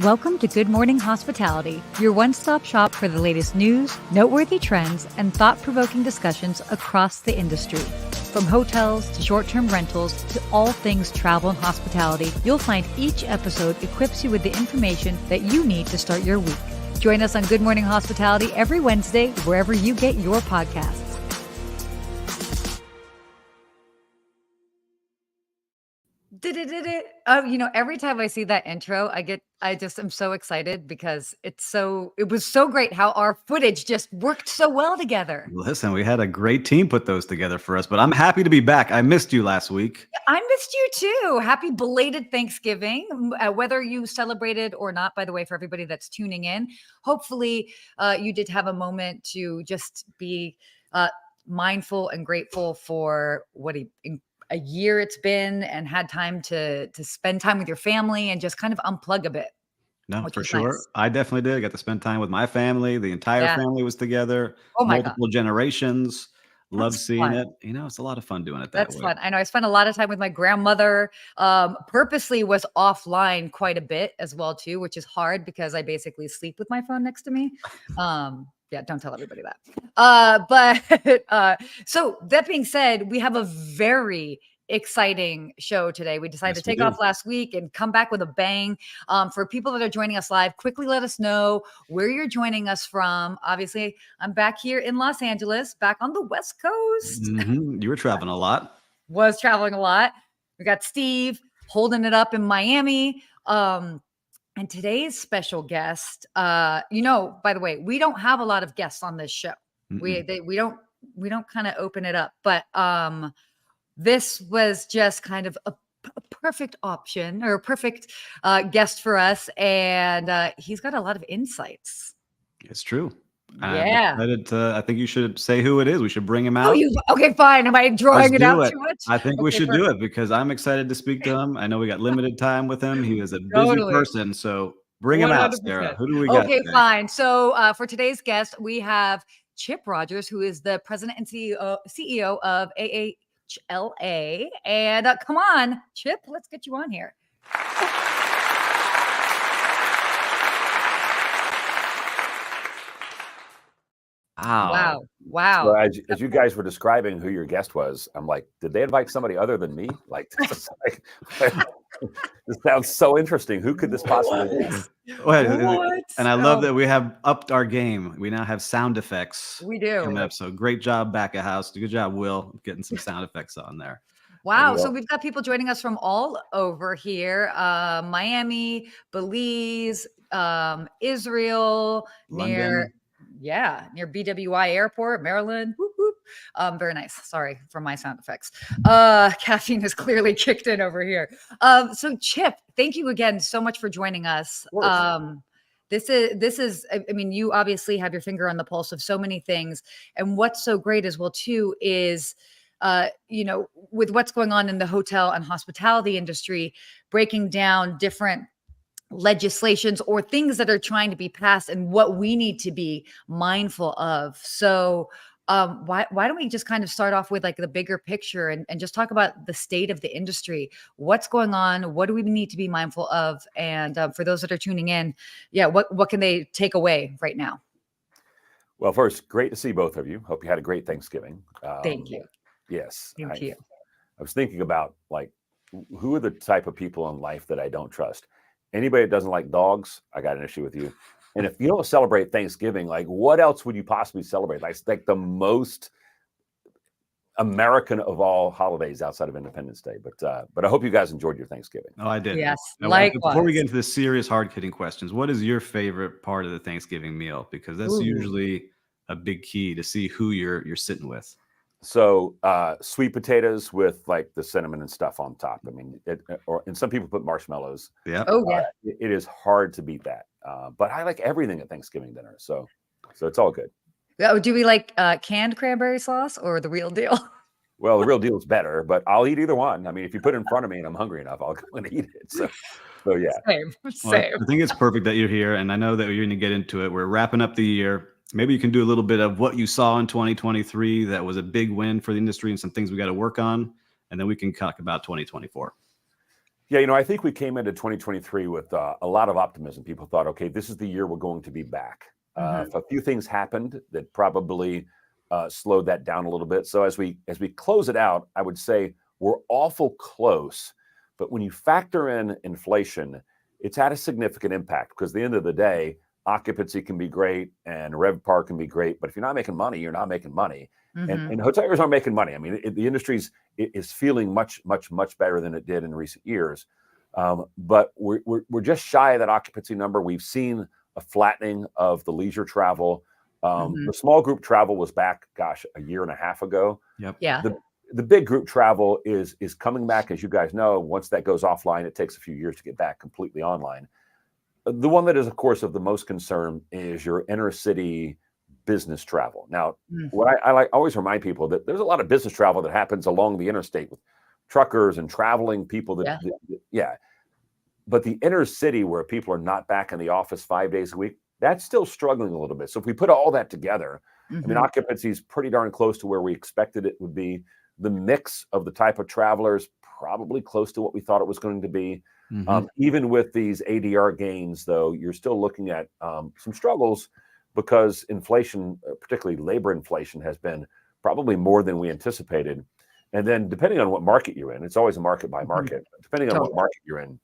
Welcome to Good Morning Hospitality, your one-stop shop for the latest news, noteworthy trends, and thought-provoking discussions across the industry. From hotels to short-term rentals to all things travel and hospitality, you'll find each episode equips you with the information that you need to start your week. Join us on Good Morning Hospitality every Wednesday, wherever you get your podcasts. Every time I see that intro, I'm so excited because it was so great how our footage just worked so well together. Listen, we had a great team put those together for us, but I'm happy to be back. I missed you last week. I missed you too. Happy belated Thanksgiving, whether you celebrated or not, by the way, for everybody that's tuning in. Hopefully you did have a moment to just be mindful and grateful for what a year it's been and had time to spend time with your family and just kind of unplug a bit. No, for sure. Nice. I definitely did. I got to spend time with my family. The entire family was together. Oh my multiple God. generations. Love seeing it. It's a lot of fun doing it that way. That's fun. I know I spent a lot of time with my grandmother. Purposely was offline quite a bit as well too, which is hard because I basically sleep with my phone next to me. Yeah, don't tell everybody that. So that being said, we have a very exciting show today. We decided to take off last week and come back with a bang. For people that are joining us live, quickly let us know where you're joining us from. Obviously, I'm back here in Los Angeles, back on the West Coast. Mm-hmm. You were traveling a lot. Was traveling a lot. We got Steve holding it up in Miami. And today's special guest, by the way, we don't have a lot of guests on this show. Mm-mm. We don't kind of open it up, but this was just kind of a perfect option or a perfect guest for us. And he's got a lot of insights. It's true. Yeah. I think you should say who it is. We should bring him out. Okay, fine. Am I drawing it out too much? I think we should do it because I'm excited to speak to him. I know we got limited time with him. He is a busy person. So bring him 100%. Out, Sarah. Who do we got? Okay, fine. So for today's guest, we have Chip Rogers, who is the president and CEO of AHLA. And come on, Chip, let's get you on here. Wow. So as you guys were describing who your guest was, I'm like, did they invite somebody other than me? This sounds so interesting. Who could this possibly be? And I love that we have upped our game. We now have sound effects. We do. Coming up. So great job back at house. Good job, Will, getting some sound effects on there. Wow. So we've got people joining us from all over here. Miami, Belize, Israel, London. near BWI Airport, Maryland. Whoop, whoop. Very nice. Sorry for my sound effects. Caffeine has clearly kicked in over here. So Chip, thank you again so much for joining us. This is, you obviously have your finger on the pulse of so many things. And what's so great as well too is, with what's going on in the hotel and hospitality industry, breaking down different legislations or things that are trying to be passed and what we need to be mindful of. So why don't we just kind of start off with like the bigger picture and just talk about the state of the industry, what's going on, what do we need to be mindful of? And for those that are tuning in, what can they take away right now? Well, first, great to see both of you. Hope you had a great Thanksgiving. Thank you. Yes. Thank you. I was thinking about who are the type of people in life that I don't trust? Anybody that doesn't like dogs, I got an issue with you. And if you don't celebrate Thanksgiving, what else would you possibly celebrate? Like the most American of all holidays outside of Independence Day. But I hope you guys enjoyed your Thanksgiving. Oh, I did. Yes. Before we get into the serious, hard-hitting questions, what is your favorite part of the Thanksgiving meal? Because that's usually a big key to see who you're sitting with. So sweet potatoes with the cinnamon and stuff on top. And some people put marshmallows. Yeah. Oh yeah. It is hard to beat that. But I like everything at Thanksgiving dinner. So it's all good. Do we like canned cranberry sauce or the real deal? Well, the real deal is better, but I'll eat either one. If you put it in front of me and I'm hungry enough, I'll go and eat it. So yeah. Same. Well, I think it's perfect that you're here, and I know that you're going to get into it. We're wrapping up the year. Maybe you can do a little bit of what you saw in 2023 that was a big win for the industry and some things we got to work on, and then we can talk about 2024. Yeah, you know, I think we came into 2023 with a lot of optimism. People thought, okay, this is the year we're going to be back. Mhm. A few things happened that probably slowed that down a little bit. So as we close it out, I would say we're awful close. But when you factor in inflation, it's had a significant impact because at the end of the day, occupancy can be great and RevPAR can be great. But if you're not making money, you're not making money. Mhm. And hoteliers aren't making money. I mean, the industry's is feeling much better than it did in recent years. But we're just shy of that occupancy number. We've seen a flattening of the leisure travel. Mhm. The small group travel was back, gosh, a year and a half ago. Yep. Yeah. The big group travel is coming back, as you guys know. Once that goes offline, it takes a few years to get back completely online. The one that is, of course, of the most concern is your inner city business travel. Now, Mm. what I like always remind people that there's a lot of business travel that happens along the interstate with truckers and traveling people Yeah. yeah. But the inner city where people are not back in the office 5 days a week, that's still struggling a little bit. So if we put all that together, I mean, Mhm. occupancy is pretty darn close to where we expected it would be. The mix of the type of travelers probably close to what we thought it was going to be. Hmm. Even with these ADR gains, though, you're still looking at some struggles because inflation, particularly labor inflation, has been probably more than we anticipated. And then, depending on what market you're in, it's always a market by Mhm. market. Depending on what Totally. market you're in,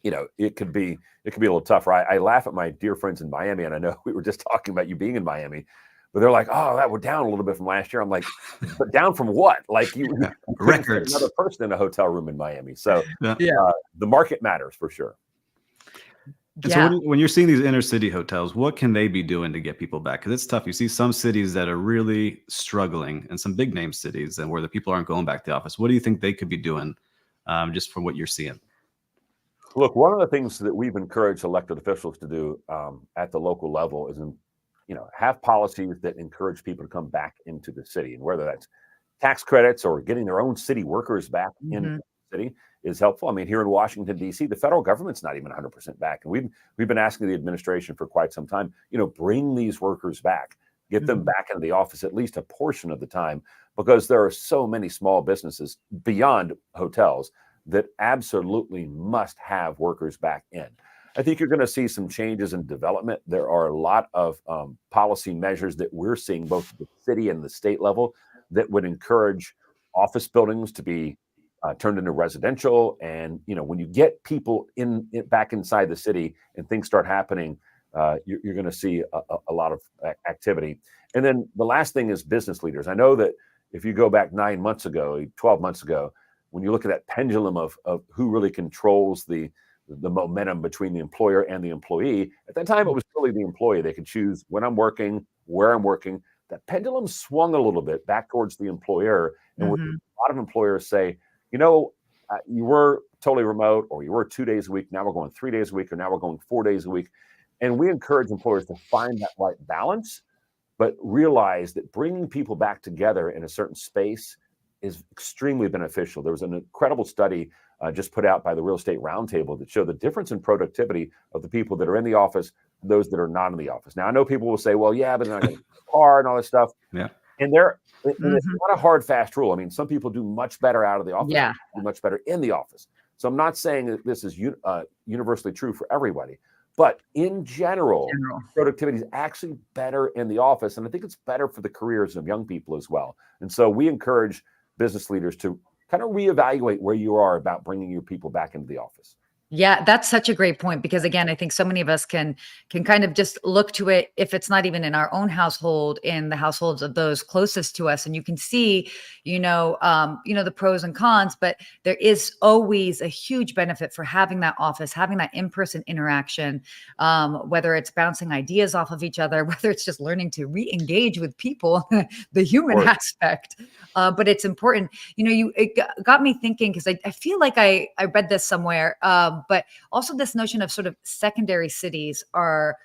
you know, it could be a little tougher. I laugh at my dear friends in Miami, and I know we were just talking about you being in Miami, but they're like, "Oh, that we're down a little bit from last year." I'm like, "But down from what? Like Yeah. you couldn't fit another Records. person in a hotel room in Miami." So Yeah. Yeah. the market matters for sure. And so Yeah. when you're seeing these inner city hotels, what can they be doing to get people back? Because it's tough. You see some cities that are really struggling, and some big name cities, and where the people aren't going back to the office. What do you think they could be doing, just from what you're seeing? Look, one of the things that we've encouraged elected officials to do at the local level is, have policies that encourage people to come back into the city, and whether that's tax credits or getting their own city workers back in Mhm. the city is helpful. I mean, here in Washington D.C., the federal government's not even 100% back, and we've been asking the administration for quite some time. Bring these workers back, get them Mhm. back into the office at least a portion of the time, because there are so many small businesses beyond hotels that absolutely must have workers back in. I think you're going to see some changes in development. There are a lot of policy measures that we're seeing both at the city and the state level that would encourage office buildings to be turned into residential. And when you get people back inside the city and things start happening, you're going to see a lot of activity. And then the last thing is business leaders. I know that if you go back 9 months ago, 12 months ago, when you look at that pendulum of who really controls the momentum between the employer and the employee, at that time it was really the employee. They could choose when I'm working, where I'm working. That pendulum swung a little bit back towards the employer, and a Mhm. lot of employers say, you know, you were totally remote, or you were 2 days a week. Now we're going 3 days a week, or now we're going 4 days a week. And we encourage employers to find that right balance, but realize that bringing people back together in a certain space is extremely beneficial. There was an incredible study just put out by the Real Estate Roundtable that showed the difference in productivity of the people that are in the office and those that are not in the office. Now, I know people will say, well, yeah, but then I got a car and all this stuff. Yeah. And it's Mhm. not a hard, fast rule. I mean, some people do much better out of the office, Yeah. do much better in the office. So I'm not saying that this is universally true for everybody, but in general, General. productivity is actually better in the office. And I think it's better for the careers of young people as well. And so we encourage business leaders to kind of reevaluate where you are about bringing your people back into the office. Yeah, that's such a great point because again, I think so many of us can kind of just look to it if it's not even in our own household, in the households of those closest to us, and you can see, the pros and cons. But there is always a huge benefit for having that office, having that in-person interaction, whether it's bouncing ideas off of each other, whether it's just learning to re-engage with people, the human Or aspect. But it's important. Got me thinking because I feel like I read this somewhere, but also this notion of sort of secondary cities are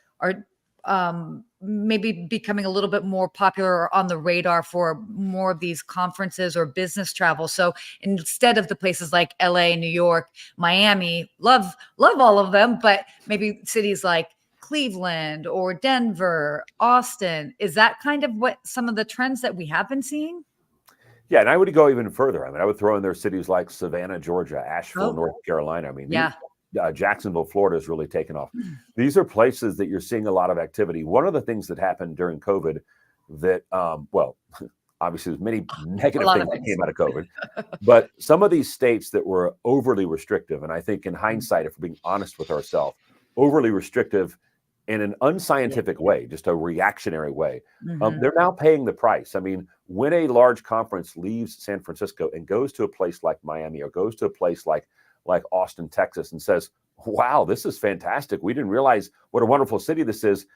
maybe becoming a little bit more popular or on the radar for more of these conferences or business travel. So instead of the places like LA, New York, Miami, love all of them, but maybe cities like Cleveland or Denver, Austin, is that kind of what some of the trends that we have been seeing? Yeah, and I would go even further. I mean, I would throw in there cities like Savannah, Georgia, Asheville, Oh, North Carolina. I mean, yeah. Jacksonville, Florida has really taken off. These are places that you're seeing a lot of activity. One of the things that happened during COVID that, well, obviously there's many A negative lot things of that things. came out of COVID, but some of these states that were overly restrictive, and I think in hindsight, if we're being honest with ourselves, overly restrictive in an unscientific way, just a reactionary way, Mhm. they're now paying the price. I mean, when a large conference leaves San Francisco and goes to a place like Miami or goes to a place like Austin, Texas, and says, "Wow, this is fantastic. We didn't realize what a wonderful city this is."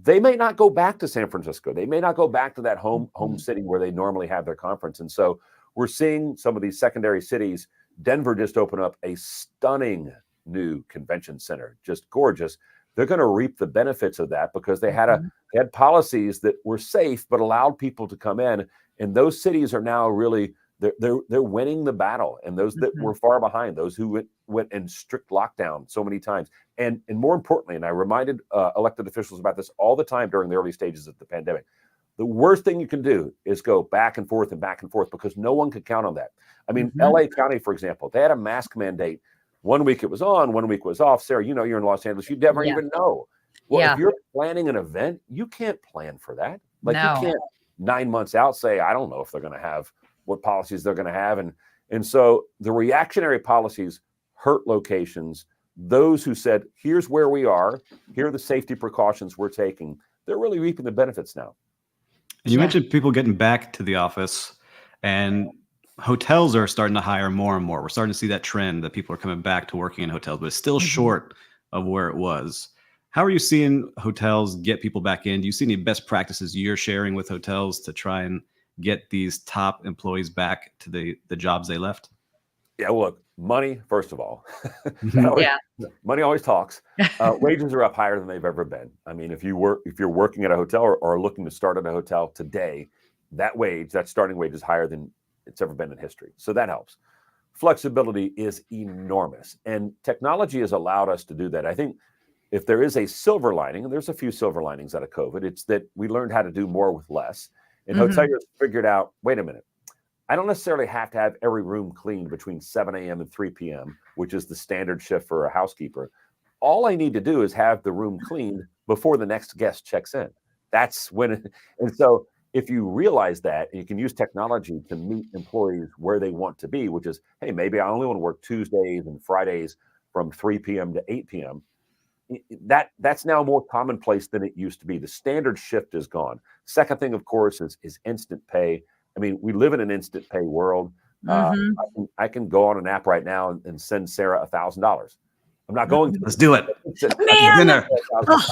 They may not go back to San Francisco. They may not go back to that home Mhm. city where they normally have their conference. And so we're seeing some of these secondary cities. Denver just opened up a stunning new convention center, just gorgeous. They're going to reap the benefits of that because Mhm. they had policies that were safe but allowed people to come in. And those cities are now really they're winning the battle. And those that Mhm. were far behind, those who went in strict lockdown so many times, and more importantly, and I reminded elected officials about this all the time during the early stages of the pandemic, the worst thing you can do is go back and forth because no one could count on that. I mean, Mhm. LA County, for example, they had a mask mandate. One week it was on, one week it was off. Sarah, you know, you're in Los Angeles, you never Yeah. even know. Well, if Yeah. you're planning an event, you can't plan for that. Like you No. can't 9 months out say, I don't know if they're going to have what policies they're going to have. And so the reactionary policies hurt locations. Those who said, here's where we are, here are the safety precautions we're taking, they're really reaping the benefits now. And you Yeah. mentioned people getting back to the office, and hotels are starting to hire more and more. We're starting to see that trend that people are coming back to working in hotels, but it's still Mhm. short of where it was. How are you seeing hotels get people back in? Do you see any best practices you're sharing with hotels to try and get these top employees back to the jobs they left? Yeah, well, look, money, first of all, Yeah. money always talks. Wages are up higher than they've ever been. I mean, if you're working at a hotel or looking to start at a hotel today, that starting wage is higher than it's ever been in history. So that helps. Flexibility is enormous, and technology has allowed us to do that. I think if there is a silver lining, and there's a few silver linings out of COVID, it's that we learned how to do more with less. And Mhm. hoteliers figured out, wait a minute, I don't necessarily have to have every room cleaned between 7 a.m. and 3 p.m., which is the standard shift for a housekeeper. All I need to do is have the room cleaned before the next guest checks in. That's and so if you realize that, you can use technology to meet employees where they want to be, which is, hey, maybe I only want to work Tuesdays and Fridays from 3 p.m. to 8 p.m. That's now more commonplace than it used to be. The standard shift is gone. Second thing, of course, is instant pay. I mean, we live in an instant pay world. Mhm. I can go on an app right now and send Sarah $1,000. I'm not going to. Let's do it. Man. Dinner. Oh,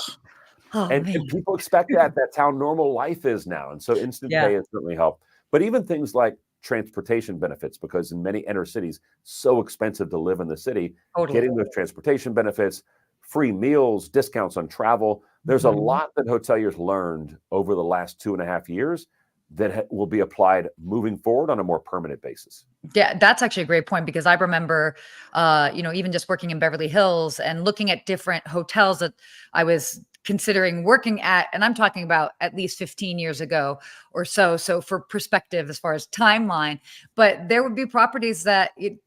oh And man. people expect that. That's how normal life is now. And so instant Yeah. pay has certainly helped. But even things like transportation benefits, because in many inner cities, so expensive to live in the city, Totally. getting those transportation benefits, free meals, discounts on travel. There's a Mhm. lot that hoteliers learned over the last 2.5 years that will be applied moving forward on a more permanent basis. Yeah, that's actually a great point because I remember, even just working in Beverly Hills and looking at different hotels that I was considering working at, and I'm talking about at least 15 years ago or so. So for perspective, as far as timeline, but there would be properties that they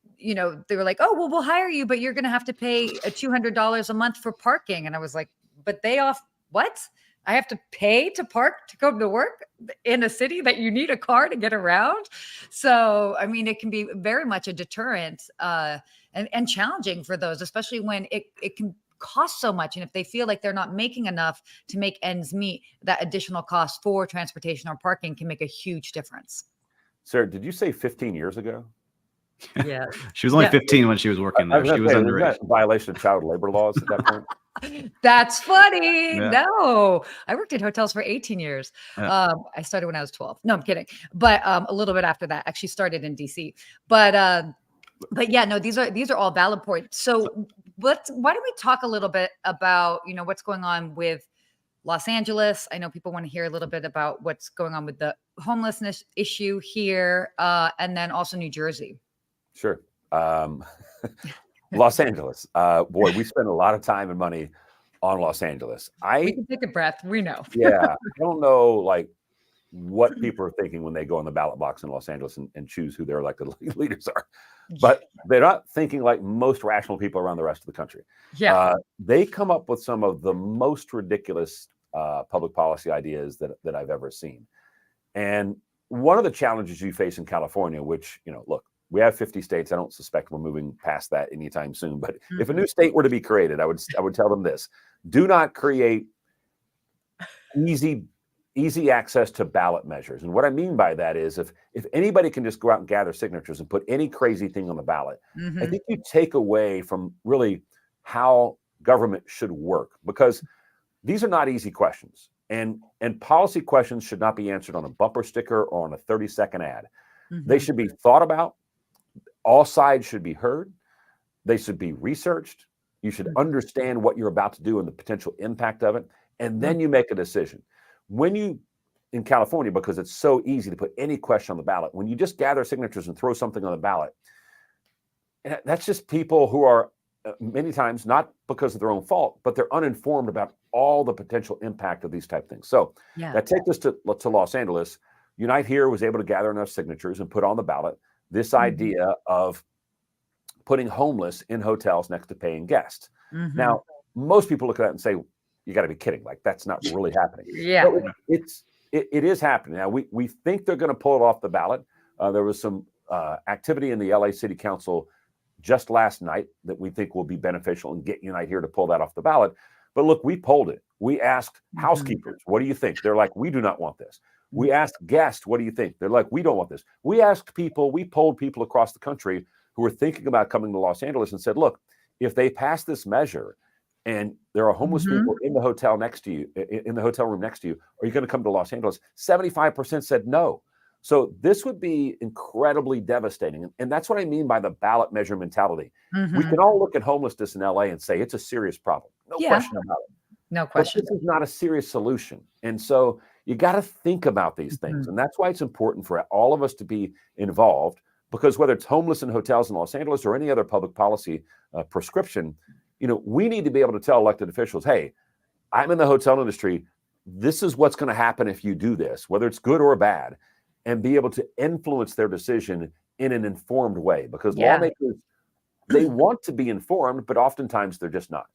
were like, oh, well, we'll hire you, but you're going to have to pay a $200 a month for parking. And I was like, but what? I have to pay to park to go to work in a city that you need a car to get around. So, I mean, it can be very much a deterrent and challenging for those, especially when it can cost so much. And if they feel like they're not making enough to make ends meet, that additional cost for transportation or parking can make a huge difference. Sarah, did you say 15 years ago? Yeah. She was only Yeah. 15 when she was working I there. was She going to was say, isn't underage. that a violation of child labor laws at that point? That's funny. Yeah. No, I worked in hotels for 18 years. Yeah. I started when I was 12. No, I'm kidding. But a little bit after that, actually started in DC. But yeah, no, these are all valid points. So why don't we talk a little bit about, what's going on with Los Angeles? I know people want to hear a little bit about what's going on with the homelessness issue here, and then also New Jersey. Sure. Los Angeles. Boy, we spend a lot of time and money on Los Angeles. We can take a breath. We know. Yeah, I don't know, like what people are thinking when they go on the ballot box in Los Angeles and choose who their elected leaders are. But they're not thinking like most rational people around the rest of the country. Yeah. They come up with some of the most ridiculous public policy ideas that I've ever seen. And one of the challenges you face in California, which, look, we have 50 states. I don't suspect we're moving past that anytime soon. But if a new state were to be created, I would tell them this: do not create easy access to ballot measures. And what I mean by that is if anybody can just go out and gather signatures and put any crazy thing on the ballot, I think you take away from really how government should work, because these are not easy questions. And policy questions should not be answered on a bumper sticker or on a 30-second ad. They should be thought about. All sides should be heard. They should be researched. You should understand what you're about to do and the potential impact of it. And then you make a decision. When you, in California, because it's so easy to put any question on the ballot, when you just gather signatures and throw something on the ballot, that's just people who are many times, not because of their own fault, but they're uninformed about all the potential impact of these type of things. So that takes us to Los Angeles. Unite Here was able to gather enough signatures and put on the ballot this idea of putting homeless in hotels next to paying guests. Now, most people look at that and say, you got to be kidding. Like, that's not really happening. But it is happening. Now, we think they're going to pull it off the ballot. There was some activity in the LA City Council just last night that we think will be beneficial and get Unite Here to pull that off the ballot. But look, we polled it. We asked housekeepers, what do you think? They're like, we do not want this. We asked guests, what do you think? They're like, we don't want this. We asked people, we polled people across the country who were thinking about coming to Los Angeles and said, look, if they pass this measure and there are homeless people in the hotel next to you, in the hotel room next to you, are you going to come to Los Angeles? 75% said no. So this would be incredibly devastating. And that's what I mean by the ballot measure mentality. We can all look at homelessness in LA and say it's a serious problem. No question about it. No question. But this is not a serious solution. And so you got to think about these things. And that's why it's important for all of us to be involved, because whether it's homeless in hotels in Los Angeles or any other public policy prescription, we need to be able to tell elected officials, hey, I'm in the hotel industry. This is what's going to happen if you do this, whether it's good or bad, and be able to influence their decision in an informed way, because lawmakers, they want to be informed, but oftentimes they're just not.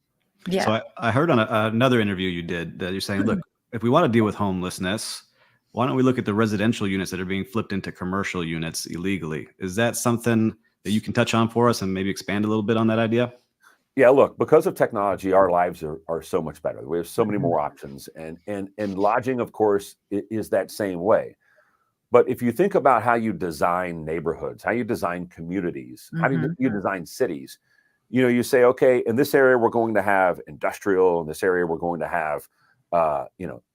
Yeah. So I heard on another interview you did that you're saying, look, if we want to deal with homelessness, why don't we look at the residential units that are being flipped into commercial units illegally? Is that something that you can touch on for us and maybe expand a little bit on that idea? Yeah, look, because of technology, our lives are so much better. We have so many more options, and lodging, of course, is that same way. But if you think about how you design neighborhoods, how you design communities, how do you design cities, you say, okay, in this area, we're going to have industrial. In this area, we're going to have,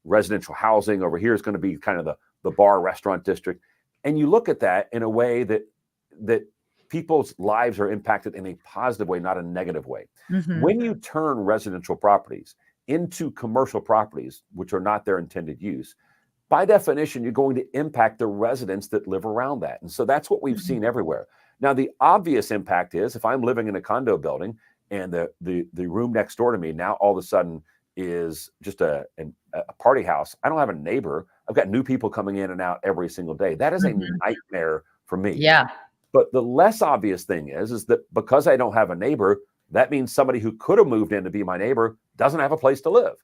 residential housing. Over here is going to be kind of the bar restaurant district. And you look at that in a way that people's lives are impacted in a positive way, not a negative way. When you turn residential properties into commercial properties, which are not their intended use, by definition, you're going to impact the residents that live around that. And so that's what we've seen everywhere. Now, the obvious impact is if I'm living in a condo building and the room next door to me now all of a sudden is just a party house, I don't have a neighbor. I've got new people coming in and out every single day. That is a nightmare for me. Yeah. But the less obvious thing is that because I don't have a neighbor, that means somebody who could have moved in to be my neighbor doesn't have a place to live.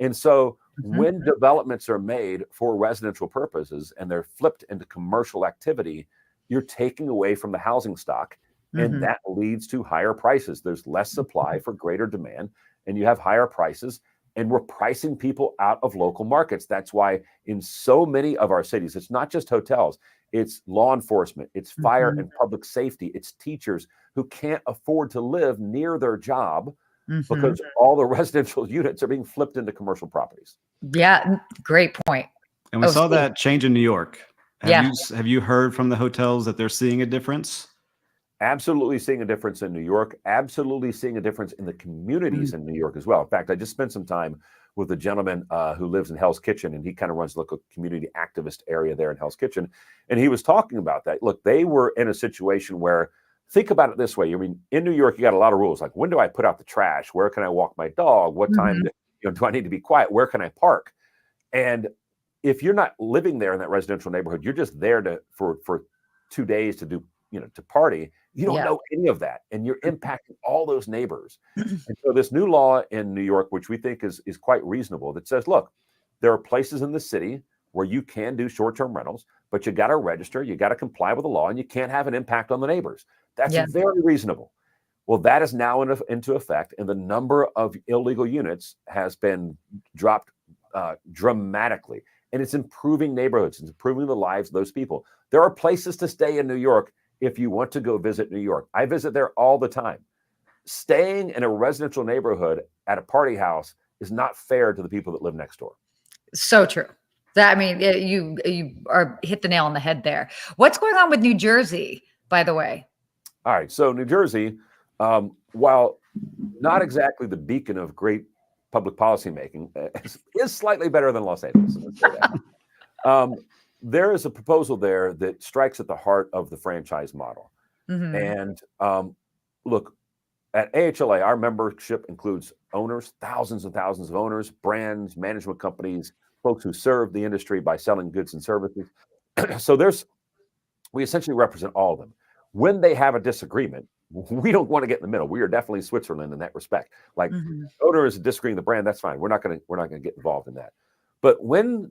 And so when developments are made for residential purposes and they're flipped into commercial activity, you're taking away from the housing stock, and that leads to higher prices. There's less supply for greater demand, and you have higher prices, and we're pricing people out of local markets. That's why in so many of our cities, it's not just hotels, it's law enforcement, it's fire and public safety, it's teachers who can't afford to live near their job because all the residential units are being flipped into commercial properties. Yeah, great point. And we saw Steve. that change in New York. Have you heard from the hotels that they're seeing a difference? Absolutely seeing a difference in New York. Absolutely seeing a difference in the communities in New York as well. In fact, I just spent some time with a gentleman who lives in Hell's Kitchen, and he kind of runs the local community activist area there in Hell's Kitchen. And he was talking about that. Look, they were in a situation where, think about it this way. I mean, in New York, you got a lot of rules. Like, when do I put out the trash? Where can I walk my dog? What time do I need to be quiet? Where can I park? And if you're not living there in that residential neighborhood, you're just there for 2 days to do, to party. You don't Yeah. know any of that, and you're impacting all those neighbors. And so this new law in New York, which we think is quite reasonable, that says, look, there are places in the city where you can do short-term rentals, but you got to register, you got to comply with the law, and you can't have an impact on the neighbors. That's Yeah. very reasonable. Well, that is now into effect, and the number of illegal units has been dropped dramatically. And it's improving neighborhoods, it's improving the lives of those people. There are places to stay in New York if you want to go visit New York. I visit there all the time. Staying in a residential neighborhood at a party house is not fair to the people that live next door. So true. That, I mean, you are hit the nail on the head there. What's going on with New Jersey, by the way? All right. So New Jersey, while not exactly the beacon of great public policy making, is slightly better than Los Angeles. Let's say that. There is a proposal there that strikes at the heart of the franchise model. Mhm. And look, at AHLA, our membership includes owners, thousands and thousands of owners, brands, management companies, folks who serve the industry by selling goods and services. So we essentially represent all of them. When they have a disagreement, we don't want to get in the middle. We are definitely Switzerland in that respect. Like, Mhm. owner is disagreeing the brand, that's fine. We're not going to get involved in that. But when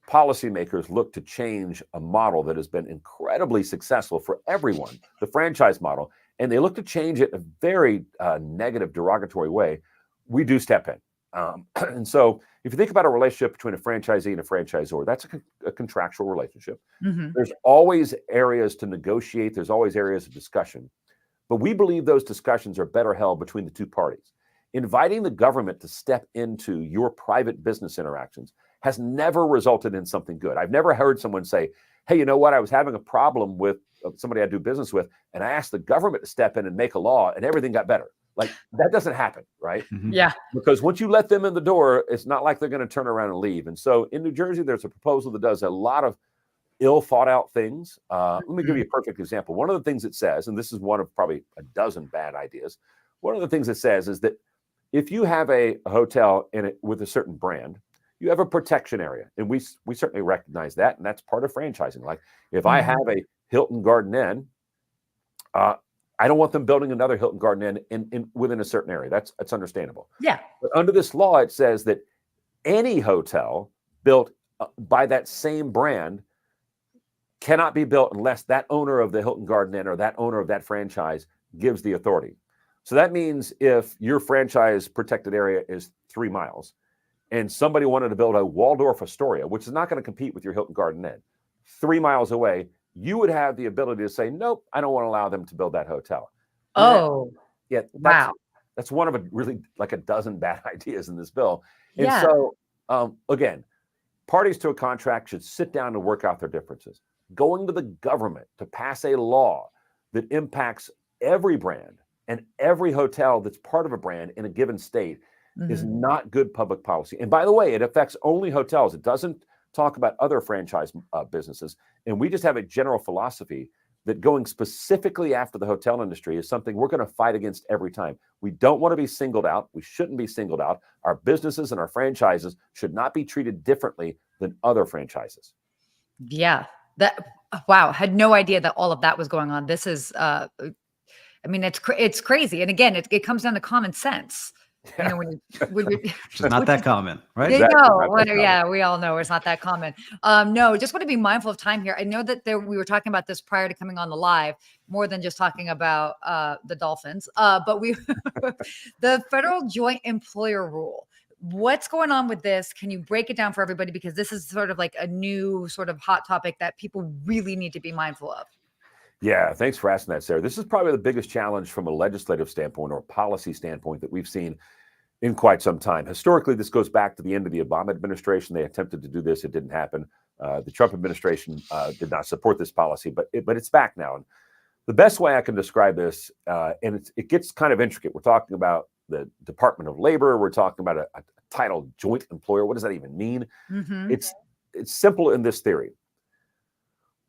policymakers look to change a model that has been incredibly successful for everyone, the franchise model, and they look to change it in a very negative, derogatory way, we do step in. And so if you think about a relationship between a franchisee and a franchisor, that's a contractual relationship. Mhm. There's always areas to negotiate. There's always areas of discussion. But we believe those discussions are better held between the two parties. Inviting the government to step into your private business interactions has never resulted in something good. I've never heard someone say, hey, you know what? I was having a problem with somebody I do business with, and I asked the government to step in and make a law, and everything got better. Like, that doesn't happen, right? Mhm. Yeah. Because once you let them in the door, it's not like they're going to turn around and leave. And so in New Jersey, there's a proposal that does a lot of ill thought out things. Let me give you a perfect example. One of the things it says, and this is one of probably a dozen bad ideas, one of the things it says is that if you have a hotel in it with a certain brand, you have a protection area. And we certainly recognize that. And that's part of franchising. Like, if I have a Hilton Garden Inn, I don't want them building another Hilton Garden Inn in within a certain area. That's understandable. Yeah. But under this law, it says that any hotel built by that same brand cannot be built unless that owner of the Hilton Garden Inn or that owner of that franchise gives the authority. So that means if your franchise protected area is 3 miles and somebody wanted to build a Waldorf Astoria, which is not going to compete with your Hilton Garden Inn, 3 miles away, you would have the ability to say, nope, I don't want to allow them to build that hotel. Oh, Yeah, wow. that's one of a really like a dozen bad ideas in this bill. And Yeah. so, again, parties to a contract should sit down and work out their differences. Going to the government to pass a law that impacts every brand and every hotel that's part of a brand in a given state is Mhm. not good public policy. And by the way, it affects only hotels. It doesn't talk about other franchise businesses. And we just have a general philosophy that going specifically after the hotel industry is something we're going to fight against every time. We don't want to be singled out. We shouldn't be singled out. Our businesses and our franchises should not be treated differently than other franchises. Yeah. Wow. Had no idea that all of that was going on. This is, I mean, it's crazy. And again, it comes down to common sense. You know, when you Which is not that common, right? They Exactly. know. Not Well, that common. yeah, we all know it's not that common. No, just want to be mindful of time here. I know that we were talking about this prior to coming on the live, more than just talking about the Dolphins. But the federal joint employer rule. What's going on with this? Can you break it down for everybody? Because this is sort of like a new sort of hot topic that people really need to be mindful of. Yeah, thanks for asking that, Sarah. This is probably the biggest challenge from a legislative standpoint or policy standpoint that we've seen in quite some time. Historically, this goes back to the end of the Obama administration. They attempted to do this. It didn't happen. The Trump administration did not support this policy, but it's back now. And the best way I can describe this, and it gets kind of intricate. We're talking about the Department of Labor. We're talking about a title joint employer. What does that even mean? Mhm. It's simple in this theory.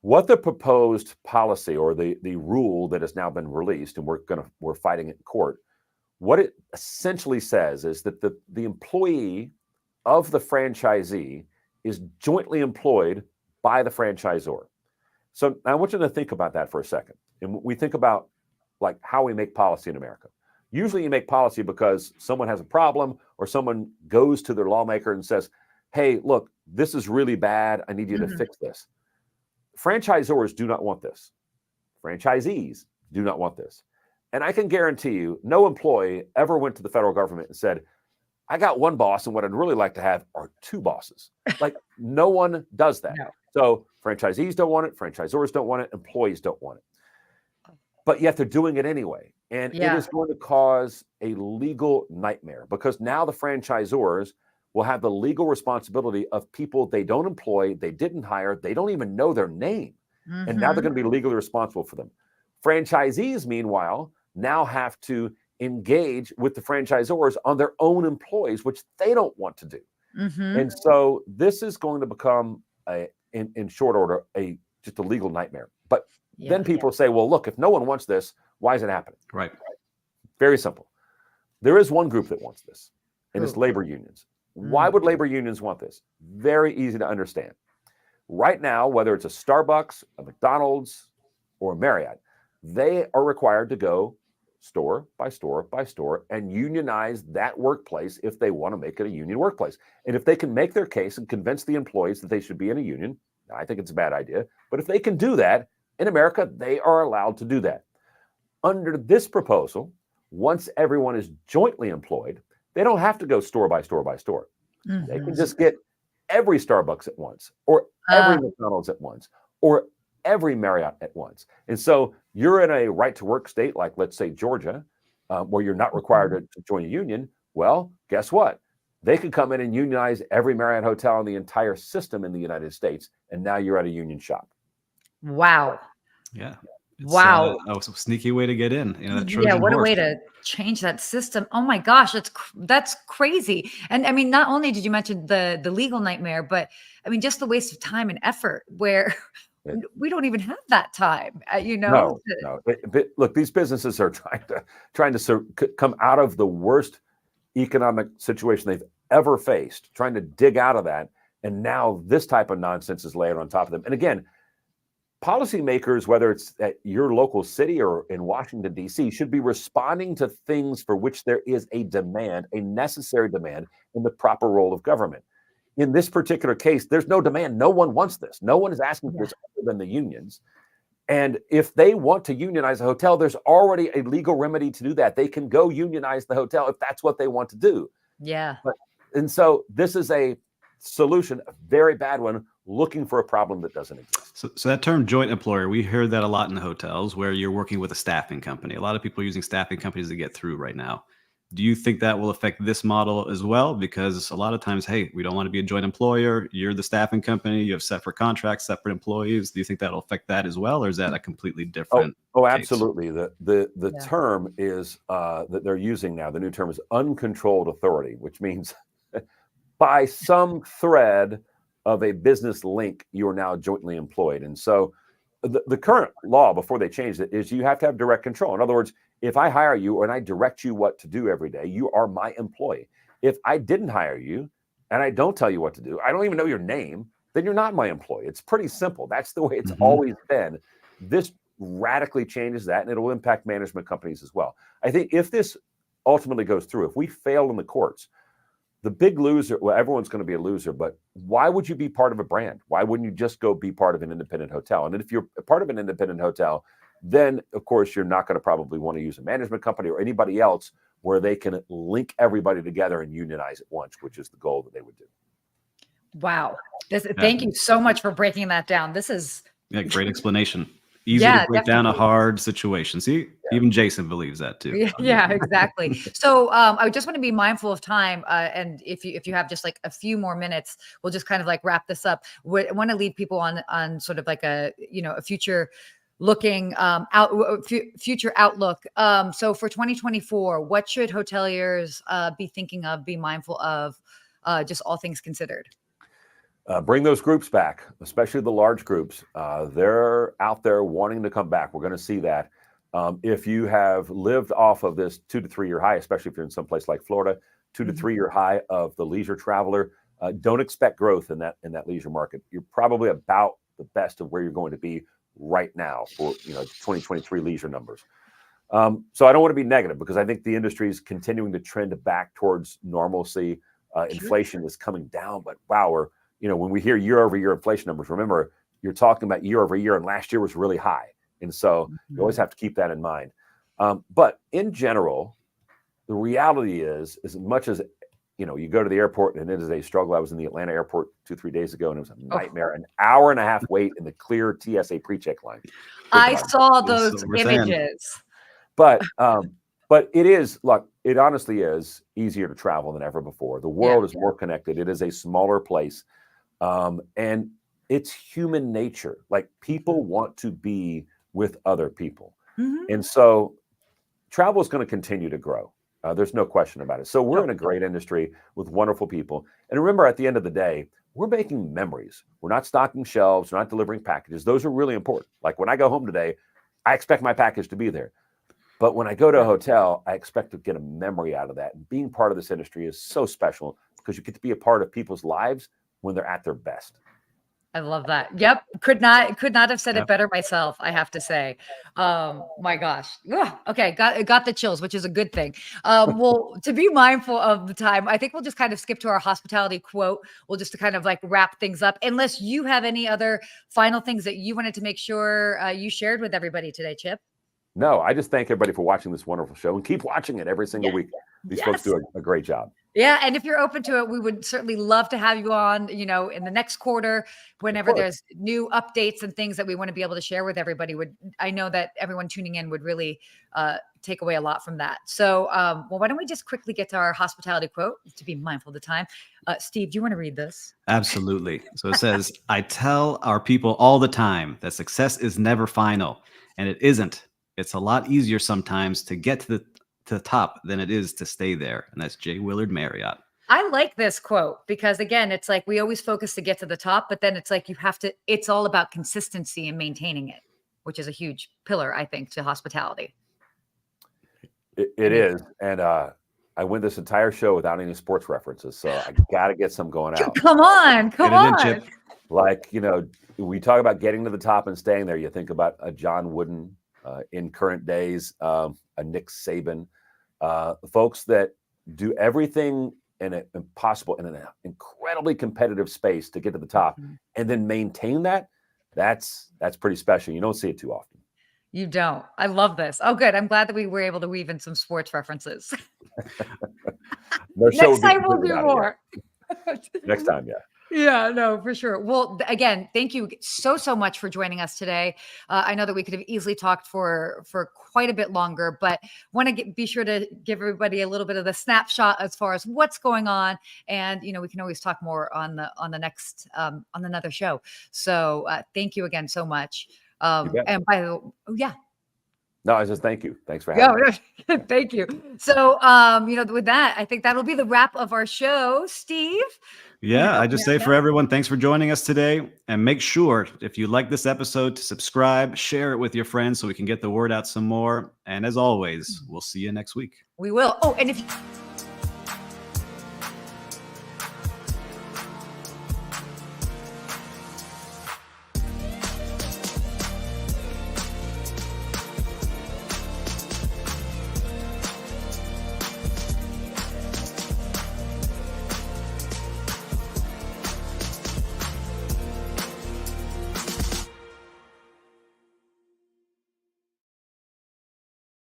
What the proposed policy or the rule that has now been released, and we're fighting it in court, what it essentially says is that the employee of the franchisee is jointly employed by the franchisor. So I want you to think about that for a second. And we think about like how we make policy in America. Usually you make policy because someone has a problem or someone goes to their lawmaker and says, hey, look, this is really bad. I need you to fix this. Franchisors do not want this. Franchisees do not want this. And I can guarantee you, no employee ever went to the federal government and said, I got one boss, and what I'd really like to have are two bosses. Like, no one does that. No. So franchisees don't want it, franchisors don't want it, employees don't want it. But yet they're doing it anyway. And it is going to cause a legal nightmare because now the franchisors will have the legal responsibility of people they don't employ, they didn't hire, they don't even know their name. And now they're going to be legally responsible for them. Franchisees, meanwhile, now have to engage with the franchisors on their own employees, which they don't want to do. And so this is going to become, in short order, just a legal nightmare. But then people say, well, look, if no one wants this, why is it happening? Right. Very simple. There is one group that wants this, and it's labor unions. Why would labor unions want this? Very easy to understand. Right now, whether it's a Starbucks, a McDonald's, or a Marriott, they are required to go store by store by store and unionize that workplace if they want to make it a union workplace. And if they can make their case and convince the employees that they should be in a union, I think it's a bad idea. But if they can do that in America, they are allowed to do that. Under this proposal, once everyone is jointly employed, they don't have to go store by store by store. They can just get every Starbucks at once, or every McDonald's at once, or every Marriott at once. And so you're in a right to work state, like let's say Georgia, where you're not required to join a union. Well, guess what? They could come in and unionize every Marriott hotel in the entire system in the United States. And now you're at a union shop. Wow. Yeah. It's, Wow. a sneaky way to get in. You know, that Trojan What a horse. way to change that system. Oh my gosh, that's crazy. And I mean, not only did you mention the legal nightmare, but I mean, just the waste of time and effort where we don't even have that time, No. But look, these businesses are trying to come out of the worst economic situation they've ever faced, trying to dig out of that. And now this type of nonsense is layered on top of them. And again, policymakers, whether it's at your local city or in Washington, D.C., should be responding to things for which there is a demand, a necessary demand in the proper role of government. In this particular case, there's no demand. No one wants this. No one is asking for this other than the unions. And if they want to unionize a hotel, there's already a legal remedy to do that. They can go unionize the hotel if that's what they want to do. Yeah. And so this is a solution, a very bad one, looking for a problem that doesn't exist. So that term joint employer, we hear that a lot in the hotels where you're working with a staffing company. A lot of people are using staffing companies to get through right now. Do you think that will affect this model as well? Because a lot of times, hey, we don't want to be a joint employer. You're the staffing company. You have separate contracts, separate employees. Do you think that'll affect that as well? Or is that a completely different Oh, case? absolutely. The term is that they're using now, the new term is uncontrolled authority, which means by some thread of a business link, you are now jointly employed. And so the current law, before they changed it, is you have to have direct control. In other words, if I hire you and I direct you what to do every day, you are my employee. If I didn't hire you and I don't tell you what to do, I don't even know your name, then you're not my employee. It's pretty simple. That's the way it's always been. This radically changes that, and it'll impact management companies as well. I think if this ultimately goes through, if we fail in the courts, the big loser, well, everyone's going to be a loser, but why would you be part of a brand? Why wouldn't you just go be part of an independent hotel? And if you're a part of an independent hotel, then of course you're not going to probably want to use a management company or anybody else where they can link everybody together and unionize at once, which is the goal that they would do. Wow. Thank you so much for breaking that down. This is great explanation. Easy to break down a hard situation. See, even Jason believes that too. Yeah, exactly. So I just want to be mindful of time. And if you have just like a few more minutes, we'll just kind of like wrap this up. I want to lead people on sort of like a future looking future outlook. So for 2024, what should hoteliers be thinking of, be mindful of, just all things considered? Bring those groups back, especially the large groups. They're out there wanting to come back. We're going to see that. If you have lived off of this 2 to 3 year high, especially if you're in some place like Florida, 2 to 3 year high of the leisure traveler, Don't expect growth in that leisure market. You're probably about the best of where you're going to be right now for 2023 leisure numbers. So I don't want to be negative because I think the industry is continuing to trend back towards normalcy. Inflation is coming down, but wow, when we hear year-over-year inflation numbers, remember you're talking about year-over-year, and last year was really high, and so you always have to keep that in mind. But in general, the reality is as much as you go to the airport and it is a struggle. I was in the Atlanta airport 2-3 days ago, and it was a nightmare. An hour and a half wait in the clear TSA pre-check line. I saw those images. But it is, look, it honestly is easier to travel than ever before. The world is more connected. It is a smaller place. And it's human nature. Like, people want to be with other people. And so travel is going to continue to grow. There's no question about it. So we're in a great industry with wonderful people. And remember, at the end of the day, we're making memories. We're not stocking shelves. We're not delivering packages. Those are really important. Like, when I go home today, I expect my package to be there. But when I go to a hotel, I expect to get a memory out of that. And being part of this industry is so special because you get to be a part of people's lives when they're at their best. I love that. Yep. Could not have said it better myself, I have to say. My gosh. Ugh. Okay. Got the chills, which is a good thing. Well, to be mindful of the time, I think we'll just kind of skip to our hospitality quote. We'll just to kind of like wrap things up, unless you have any other final things that you wanted to make sure you shared with everybody today, Chip. No, I just thank everybody for watching this wonderful show, and keep watching it every single week. These folks do a great job. Yeah. And if you're open to it, we would certainly love to have you on, in the next quarter, whenever there's new updates and things that we want to be able to share with everybody. I know that everyone tuning in would really take away a lot from that. So, why don't we just quickly get to our hospitality quote to be mindful of the time. Steve, do you want to read this? Absolutely. So it says, I tell our people all the time that success is never final, and it isn't. It's a lot easier sometimes to get to the top than it is to stay there. And that's J. Willard Marriott. I like this quote because, again, it's like we always focus to get to the top, but then it's like it's all about consistency and maintaining it, which is a huge pillar, I think, to hospitality. It is. And I went this entire show without any sports references, so I got to get some going out. Come on. Like, we talk about getting to the top and staying there. You think about a John Wooden in current days, a Nick Saban, folks that do everything in an incredibly competitive space to get to the top and then maintain that. That's pretty special. You don't see it too often. You don't. I love this. Oh, good. I'm glad that we were able to weave in some sports references. Next time we'll do more. Next time, yeah. Yeah, no, for sure. Well, again, thank you so much for joining us today. I know that we could have easily talked for quite a bit longer, but want to be sure to give everybody a little bit of the snapshot as far as what's going on. And, we can always talk more on the next, on another show. So thank you again so much. And by the way, No, I just thank you. Thanks for having me. Thank you. So, with that, I think that'll be the wrap of our show. Steve? Yeah, I just say for everyone, thanks for joining us today. And make sure, if you like this episode, to subscribe, share it with your friends so we can get the word out some more. And as always, we'll see you next week. We will. Oh, and if